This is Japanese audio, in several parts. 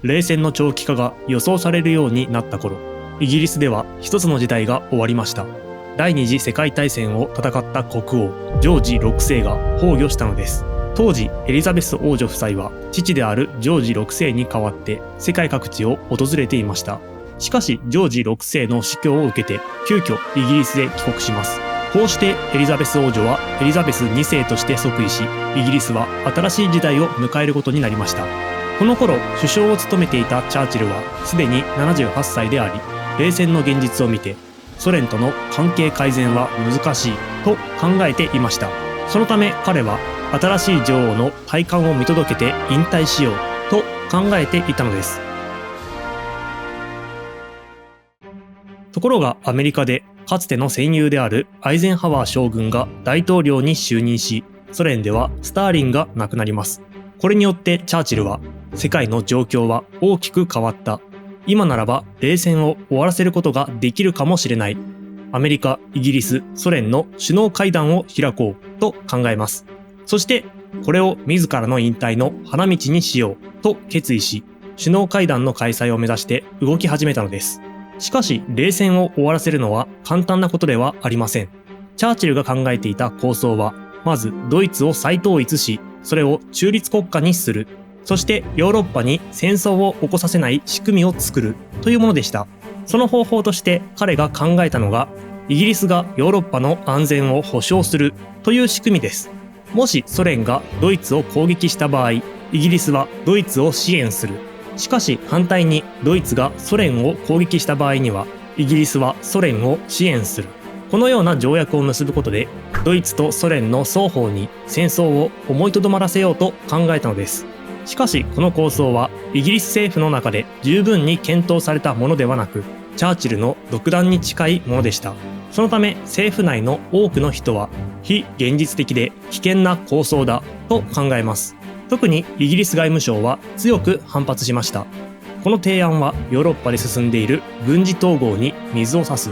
冷戦の長期化が予想されるようになった頃、イギリスでは一つの時代が終わりました。第二次世界大戦を戦った国王ジョージ6世が崩御したのです。当時エリザベス王女夫妻は父であるジョージ6世に代わって世界各地を訪れていました。しかしジョージ6世の死去を受けて急遽イギリスへ帰国します。こうしてエリザベス王女はエリザベス2世として即位し、イギリスは新しい時代を迎えることになりました。この頃首相を務めていたチャーチルはすでに78歳であり、冷戦の現実を見てソ連との関係改善は難しいと考えていました。そのため彼は新しい女王の戴冠を見届けて引退しようと考えていたのです。ところがアメリカでかつての戦友であるアイゼンハワー将軍が大統領に就任し、ソ連ではスターリンが亡くなります。これによってチャーチルは世界の状況は大きく変わった。今ならば冷戦を終わらせることができるかもしれない。アメリカ、イギリス、ソ連の首脳会談を開こうと考えます。そしてこれを自らの引退の花道にしようと決意し、首脳会談の開催を目指して動き始めたのです。しかし冷戦を終わらせるのは簡単なことではありません。チャーチルが考えていた構想は、まずドイツを再統一し、それを中立国家にする。そしてヨーロッパに戦争を起こさせない仕組みを作るというものでした。その方法として彼が考えたのが、イギリスがヨーロッパの安全を保障するという仕組みです。もしソ連がドイツを攻撃した場合、イギリスはドイツを支援する。しかし反対にドイツがソ連を攻撃した場合には、イギリスはソ連を支援する。このような条約を結ぶことで、ドイツとソ連の双方に戦争を思いとどまらせようと考えたのです。しかしこの構想はイギリス政府の中で十分に検討されたものではなく、チャーチルの独断に近いものでした。そのため政府内の多くの人は非現実的で危険な構想だと考えます。特にイギリス外務省は強く反発しました。この提案はヨーロッパで進んでいる軍事統合に水を差す。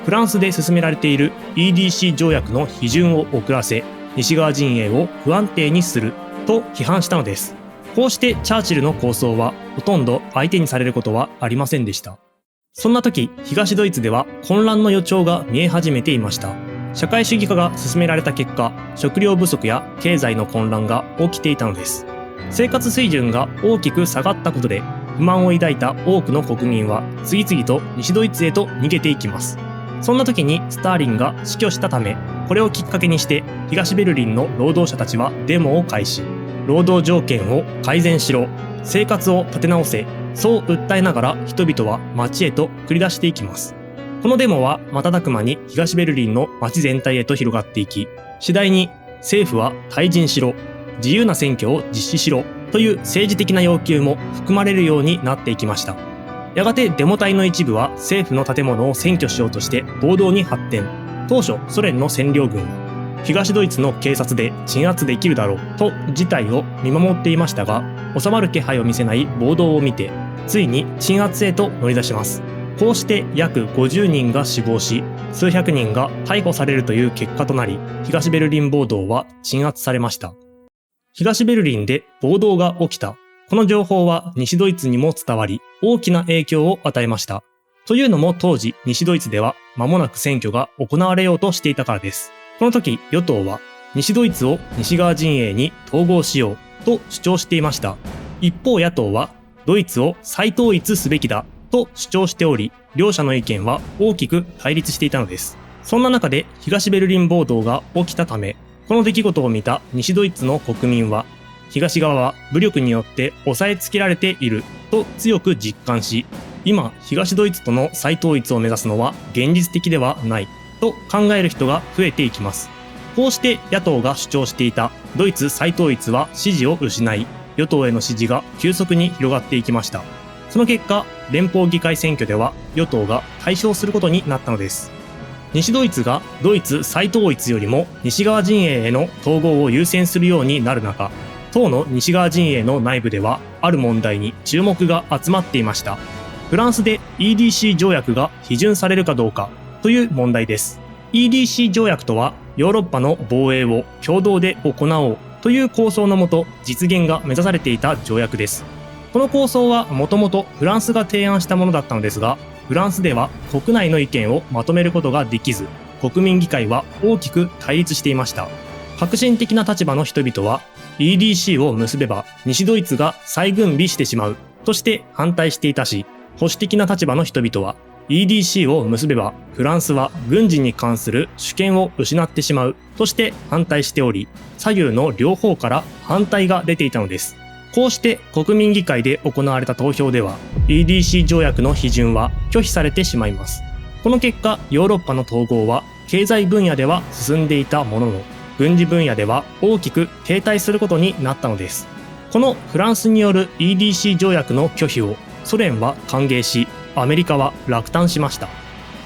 フランスで進められている EDC 条約の批准を遅らせ、西側陣営を不安定にすると批判したのです。こうしてチャーチルの構想はほとんど相手にされることはありませんでした。そんな時、東ドイツでは混乱の予兆が見え始めていました。社会主義化が進められた結果、食料不足や経済の混乱が起きていたのです。生活水準が大きく下がったことで、不満を抱いた多くの国民は次々と西ドイツへと逃げていきます。そんな時にスターリンが死去したため、これをきっかけにして東ベルリンの労働者たちはデモを開始。労働条件を改善しろ、生活を立て直せ、そう訴えながら人々は街へと繰り出していきます。このデモは瞬く間に東ベルリンの街全体へと広がっていき、次第に政府は退陣しろ、自由な選挙を実施しろという政治的な要求も含まれるようになっていきました。やがてデモ隊の一部は政府の建物を占拠しようとして暴動に発展。当初ソ連の占領軍は東ドイツの警察で鎮圧できるだろうと事態を見守っていましたが、収まる気配を見せない暴動を見て、ついに鎮圧へと乗り出します。こうして約50人が死亡し、数百人が逮捕されるという結果となり、東ベルリン暴動は鎮圧されました。東ベルリンで暴動が起きた。この情報は西ドイツにも伝わり、大きな影響を与えました。というのも当時、西ドイツでは間もなく選挙が行われようとしていたからです。この時、与党は西ドイツを西側陣営に統合しようと主張していました。一方野党はドイツを再統一すべきだと主張しており、両者の意見は大きく対立していたのです。そんな中で東ベルリン暴動が起きたため、この出来事を見た西ドイツの国民は、東側は武力によって抑えつけられていると強く実感し、今東ドイツとの再統一を目指すのは現実的ではないと考える人が増えていきます。こうして野党が主張していたドイツ再統一は支持を失い、与党への支持が急速に広がっていきました。その結果、連邦議会選挙では与党が大勝することになったのです。西ドイツがドイツ再統一よりも西側陣営への統合を優先するようになる中、党の西側陣営の内部ではある問題に注目が集まっていました。フランスで EDC 条約が批准されるかどうかという問題です。EDC 条約とは、ヨーロッパの防衛を共同で行おうという構想のもと実現が目指されていた条約です。この構想はもともとフランスが提案したものだったのですが、フランスでは国内の意見をまとめることができず、国民議会は大きく対立していました。革新的な立場の人々は EDC を結べば西ドイツが再軍備してしまうとして反対していたし、保守的な立場の人々は EDC を結べばフランスは軍事に関する主権を失ってしまうとして反対しており、左右の両方から反対が出ていたのです。こうして国民議会で行われた投票では EDC 条約の批准は拒否されてしまいます。この結果、ヨーロッパの統合は経済分野では進んでいたものの、軍事分野では大きく停滞することになったのです。このフランスによる EDC 条約の拒否をソ連は歓迎し、アメリカは落胆しました。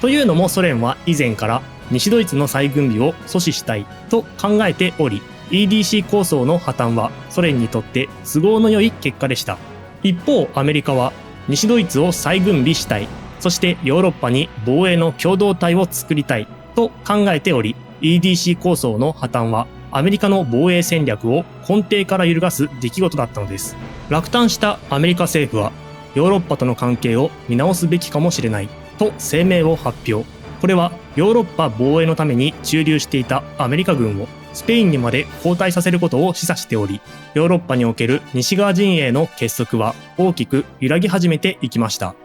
というのもソ連は以前から西ドイツの再軍備を阻止したいと考えており、EDC 構想の破綻はソ連にとって都合の良い結果でした。一方、アメリカは西ドイツを再軍備したい、そしてヨーロッパに防衛の共同体を作りたいと考えており、EDC 構想の破綻はアメリカの防衛戦略を根底から揺るがす出来事だったのです。落胆したアメリカ政府はヨーロッパとの関係を見直すべきかもしれないと声明を発表。これはヨーロッパ防衛のために駐留していたアメリカ軍をスペインにまで後退させることを示唆しており、ヨーロッパにおける西側陣営の結束は大きく揺らぎ始めていきました。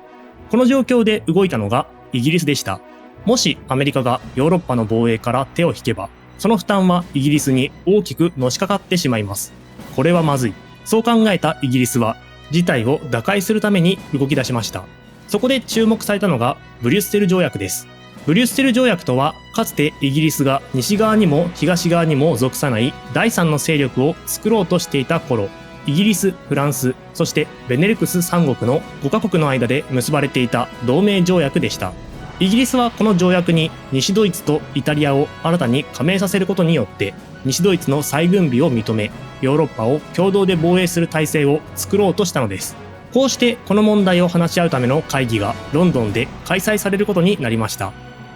この状況で動いたのがイギリスでした。もしアメリカがヨーロッパの防衛から手を引けば、その負担はイギリスに大きくのしかかってしまいます。これはまずい。そう考えたイギリスは事態を打開するために動き出しました。そこで注目されたのがブリュッセル条約です。ブリュッセル条約とは、かつてイギリスが西側にも東側にも属さない第三の勢力を作ろうとしていた頃、イギリス、フランス、そしてベネルクス3国の5カ国の間で結ばれていた同盟条約でした。イギリスはこの条約に西ドイツとイタリアを新たに加盟させることによって西ドイツの再軍備を認め、ヨーロッパを共同で防衛する体制を作ろうとしたのです。こうしてこの問題を話し合うための会議がロンドンで開催されることになりました。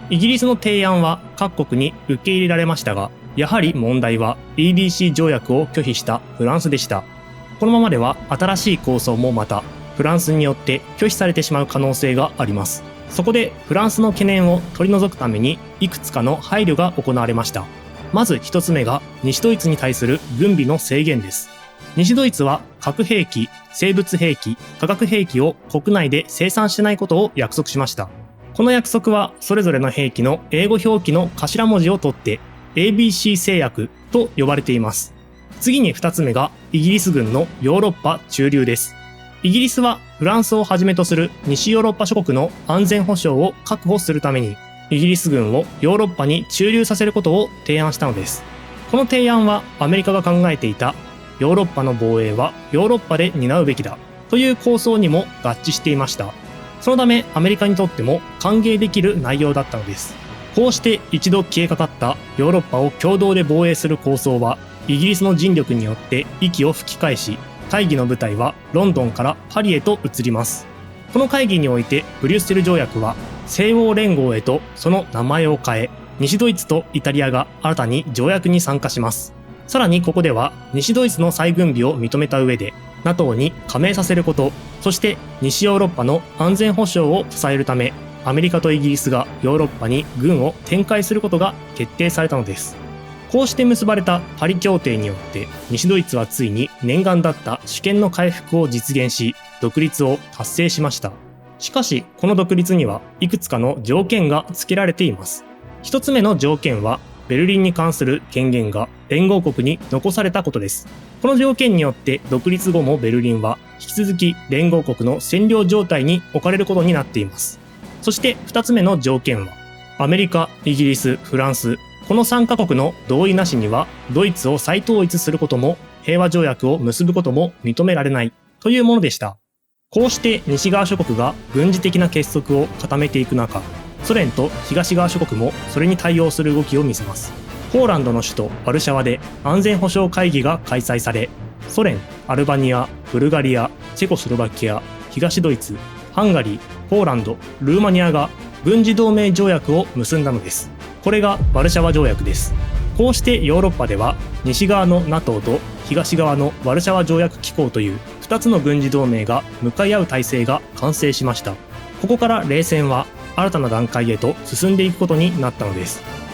イギリスの提案は各国に受け入れられましたが、やはり問題は EDC 条約を拒否したフランスでした。このままでは新しい構想もまたフランスによって拒否されてしまう可能性があります。そこでフランスの懸念を取り除くためにいくつかの配慮が行われました。まず一つ目が西ドイツに対する軍備の制限です。西ドイツは核兵器、生物兵器、化学兵器を国内で生産しないことを約束しました。この約束はそれぞれの兵器の英語表記の頭文字を取って ABC 制約と呼ばれています。次に二つ目がイギリス軍のヨーロッパ駐留です。イギリスはフランスをはじめとする西ヨーロッパ諸国の安全保障を確保するためにイギリス軍をヨーロッパに駐留させることを提案したのです。この提案はアメリカが考えていたヨーロッパの防衛はヨーロッパで担うべきだという構想にも合致していました。そのためアメリカにとっても歓迎できる内容だったのです。こうして一度消えかかったヨーロッパを共同で防衛する構想はイギリスの尽力によって息を吹き返し、会議の舞台はロンドンからパリへと移ります。この会議においてブリュッセル条約は西欧連合へとその名前を変え、西ドイツとイタリアが新たに条約に参加します。さらにここでは西ドイツの再軍備を認めた上で NATO に加盟させること、そして西ヨーロッパの安全保障を支えるためアメリカとイギリスがヨーロッパに軍を展開することが決定されたのです。こうして結ばれたパリ協定によって西ドイツはついに念願だった主権の回復を実現し、独立を達成しました。しかしこの独立にはいくつかの条件が付けられています。一つ目の条件はベルリンに関する権限が連合国に残されたことです。この条件によって独立後もベルリンは引き続き連合国の占領状態に置かれることになっています。そして二つ目の条件はアメリカ、イギリス、フランス、この3カ国の同意なしにはドイツを再統一することも平和条約を結ぶことも認められないというものでした。こうして西側諸国が軍事的な結束を固めていく中、ソ連と東側諸国もそれに対応する動きを見せます。ポーランドの首都ワルシャワで安全保障会議が開催され、ソ連、アルバニア、ブルガリア、チェコスロバキア、東ドイツ、ハンガリー、ポーランド、ルーマニアが軍事同盟条約を結んだのです。これがワルシャワ条約です。こうしてヨーロッパでは西側の NATO と東側のワルシャワ条約機構という2つの軍事同盟が向かい合う体制が完成しました。ここから冷戦は新たな段階へと進んでいくことになったのです。